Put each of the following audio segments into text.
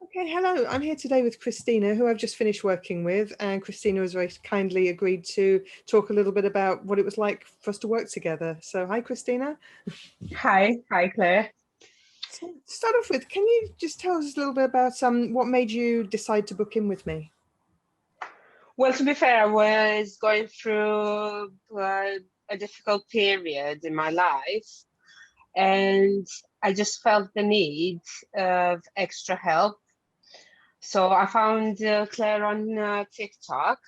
Okay, hello. I'm here today with Cristina, who I've just finished working with, and Cristina has very kindly agreed to talk a little bit about what it was like for us to work together. So, hi, Cristina. Hi, Claire. So, to start off with, can you just tell us a little bit about what made you decide to book in with me? Well, to be fair, I was going through a difficult period in my life, and I just felt the need of extra help. So I found Claire on TikTok,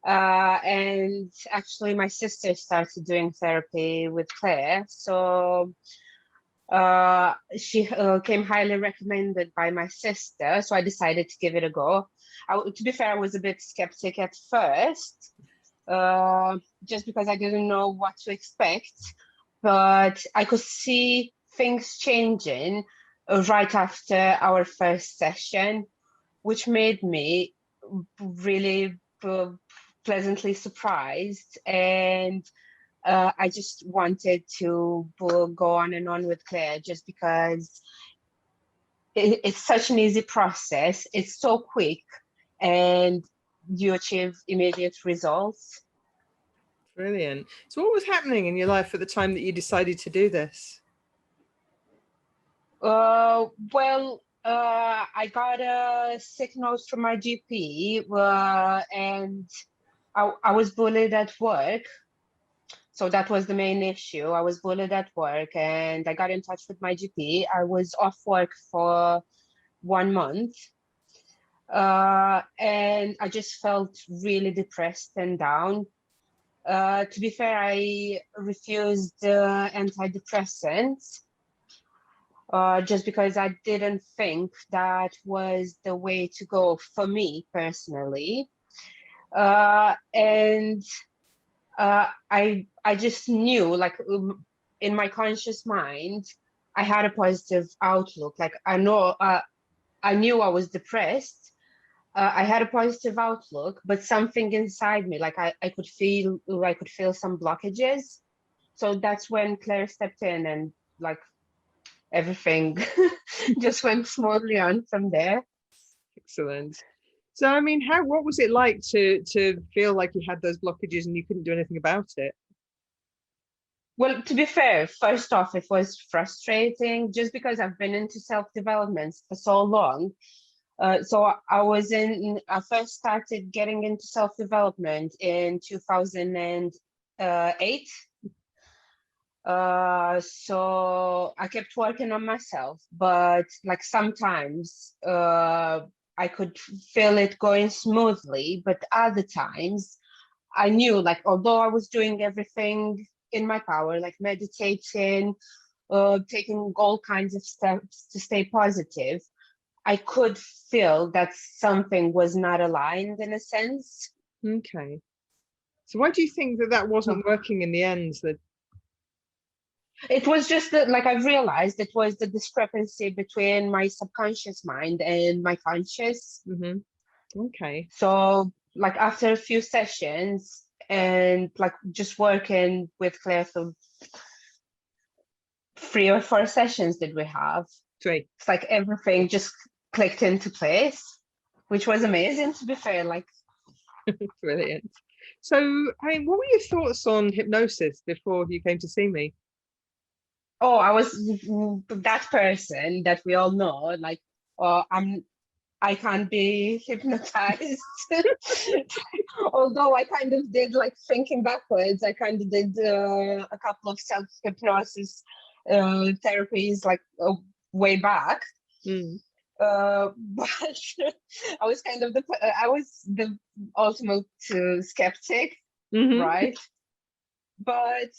and actually, my sister started doing therapy with Claire. So she came highly recommended by my sister, so I decided to give it a go. To be fair, I was a bit skeptic at first, just because I didn't know what to expect, but I could see things changing right after our first session, which made me really pleasantly surprised. And I just wanted to go on and on with Claire just because it's such an easy process. It's so quick and you achieve immediate results. Brilliant. So, what was happening in your life at the time that you decided to do this? I got a sick note from my GP, and I was bullied at work. So that was the main issue. I was bullied at work and I got in touch with my GP. I was off work for 1 month. And I just felt really depressed and down. To be fair, I refused antidepressants just because I didn't think that was the way to go for me personally. And I just knew, like in my conscious mind, I had a positive outlook. Like I knew I was depressed. I had a positive outlook, but something inside me, like I could feel some blockages. So that's when Claire stepped in and like everything just went smoothly on from there. Excellent. So, I mean, what was it like to feel like you had those blockages and you couldn't do anything about it? Well, to be fair, first off, it was frustrating just because I've been into self-development for so long. I first started getting into self-development in 2008. So I kept working on myself, but like sometimes I could feel it going smoothly, but other times I knew, like, although I was doing everything in my power, like meditating, taking all kinds of steps to stay positive, I could feel that something was not aligned in a sense. Okay. So, why do you think that wasn't working in the end? That It was just that, like, I've realized it was the discrepancy between my subconscious mind and my conscious. Mhm. Okay. So, like, after a few sessions and like just working with Claire for 3 or 4 sessions did we have, Great. it's like everything just clicked into place, which was amazing to be fair. Like, Brilliant. So, I mean, what were your thoughts on hypnosis before you came to see me? oh, I was that person that we all know, like, I can't be hypnotized. Although I kind of did, like, thinking backwards, I kind of did a couple of self-hypnosis therapies, like, way back. Mm. But I was the ultimate skeptic, Hmm. right? But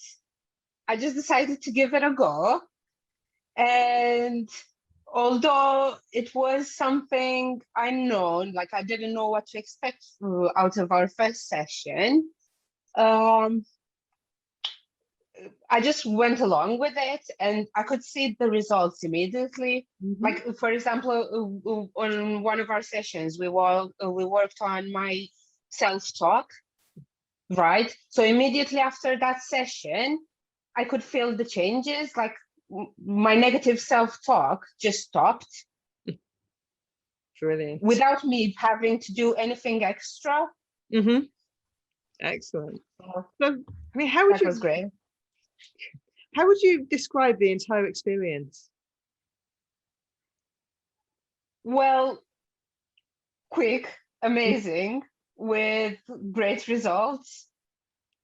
I just decided to give it a go. And although it was something unknown, like I didn't know what to expect out of our first session, um, I just went along with it and I could see the results immediately. Hmm. Like, for example, on one of our sessions, we worked on my self-talk, right? So immediately after that session, I could feel the changes. Like my negative self-talk just stopped. Brilliant. without me having to do anything extra. Mm-hmm. Excellent. So So, I mean, how would that was great. you describe the entire experience? Well, quick, amazing, with great results,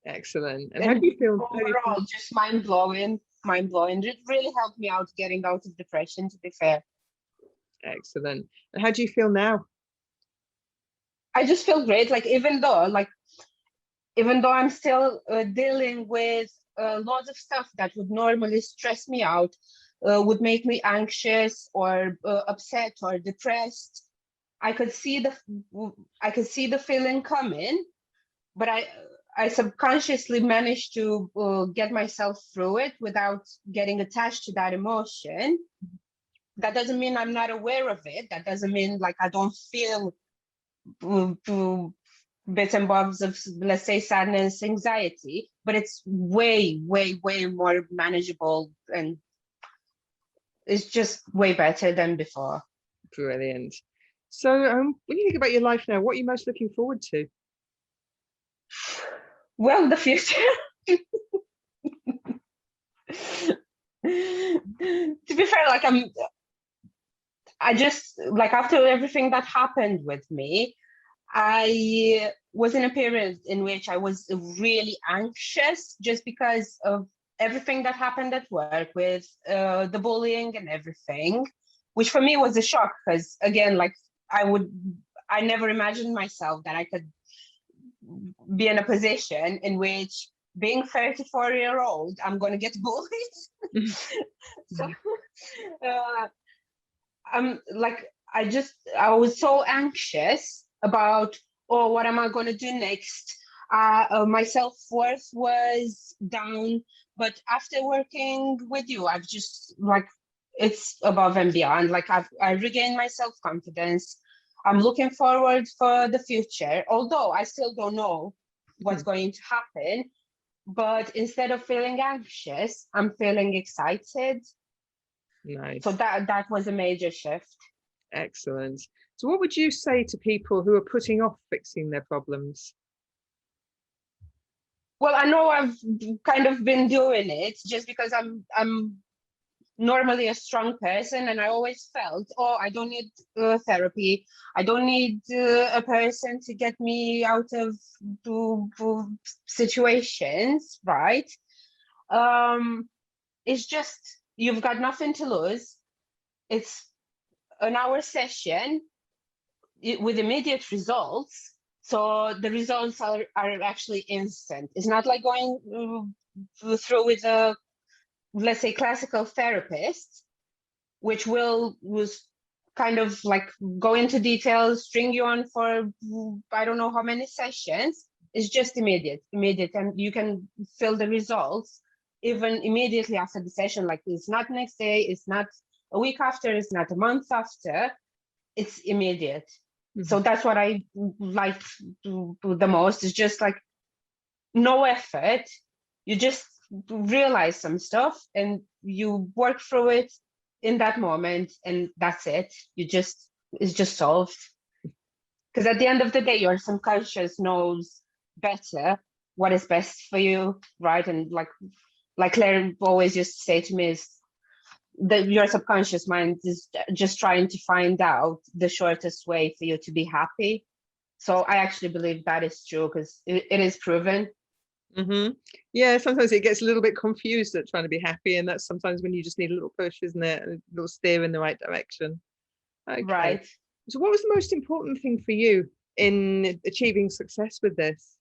Excellent. And how do and you feel? overall just mind blowing. It really helped me out getting out of depression, to be fair. Excellent. And how do you feel now? I just feel great. Even though I'm still dealing with lots of stuff that would normally stress me out, would make me anxious or upset or depressed. I could see the feeling coming, but I subconsciously managed to get myself through it without getting attached to that emotion. That doesn't mean I'm not aware of it. That doesn't mean like I don't feel bits and bobs of, let's say, sadness, anxiety, but it's way, way, way more manageable, and it's just way better than before. Brilliant. So, when you think about your life now, what are you most looking forward to? Well, the future. To be fair, I just, like, after everything that happened with me, I was in a period in which I was really anxious just because of everything that happened at work with the bullying and everything, which for me was a shock because, again, like, I never imagined myself that I could be in a position in which, being 34-year-old, I'm going to get bullied. So I'm like, I was so anxious about, oh, what am I going to do next? My self-worth was down, but after working with you, I've just, like, it's above and beyond. Like, I regained my self-confidence. I'm looking forward for the future, although I still don't know what's going to happen. But instead of feeling anxious, I'm feeling excited. Nice. So that was a major shift. Excellent. So what would you say to people who are putting off fixing their problems? Well, I know I've kind of been doing it just because I'm normally a strong person, and I always felt, oh, I don't need therapy. I don't need a person to get me out of situations, right? It's just, you've got nothing to lose. It's an hour session with immediate results. So the results are actually instant. It's not like going through with a, let's say, classical therapist, which was kind of like go into details, string you on for I don't know how many sessions. It's just immediate, and you can feel the results even immediately after the session. Like, it's not next day, it's not a week after, it's not a month after, it's immediate. So that's what I like the most. Is just like no effort. You just realize some stuff and you work through it in that moment, and that's it. It's just solved. Because at the end of the day, your subconscious knows better what is best for you, right? And like Claire always used to say to me, is that your subconscious mind is just trying to find out the shortest way for you to be happy. So I actually believe that is true, because it is proven. Yeah, sometimes it gets a little bit confused at trying to be happy, and that's sometimes when you just need a little push, isn't it? A little steer in the right direction. Okay. Right. So what was the most important thing for you in achieving success with this?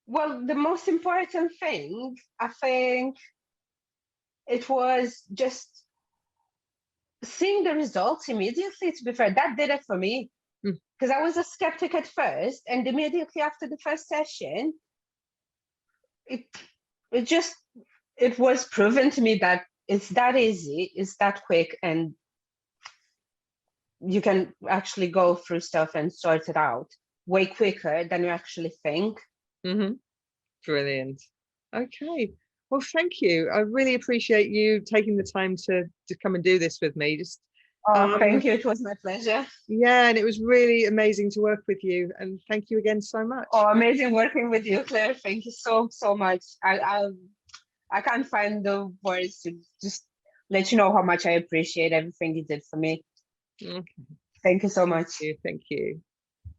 Well, the most important thing, I think, it was just seeing the results immediately. To be fair, that did it for me, because I was a skeptic at first, and immediately after the first session, it was proven to me that it's that easy, it's that quick, and you can actually go through stuff and sort it out way quicker than you actually think. Brilliant. Okay. Well, thank you. I really appreciate you taking the time to come and do this with me. Just Oh, thank you. It was my pleasure. Yeah, and it was really amazing to work with you. And thank you again so much. Oh, amazing working with you, Claire. Thank you so much. I can't find the words to just let you know how much I appreciate everything you did for me. Okay. Thank you so much. Thank you.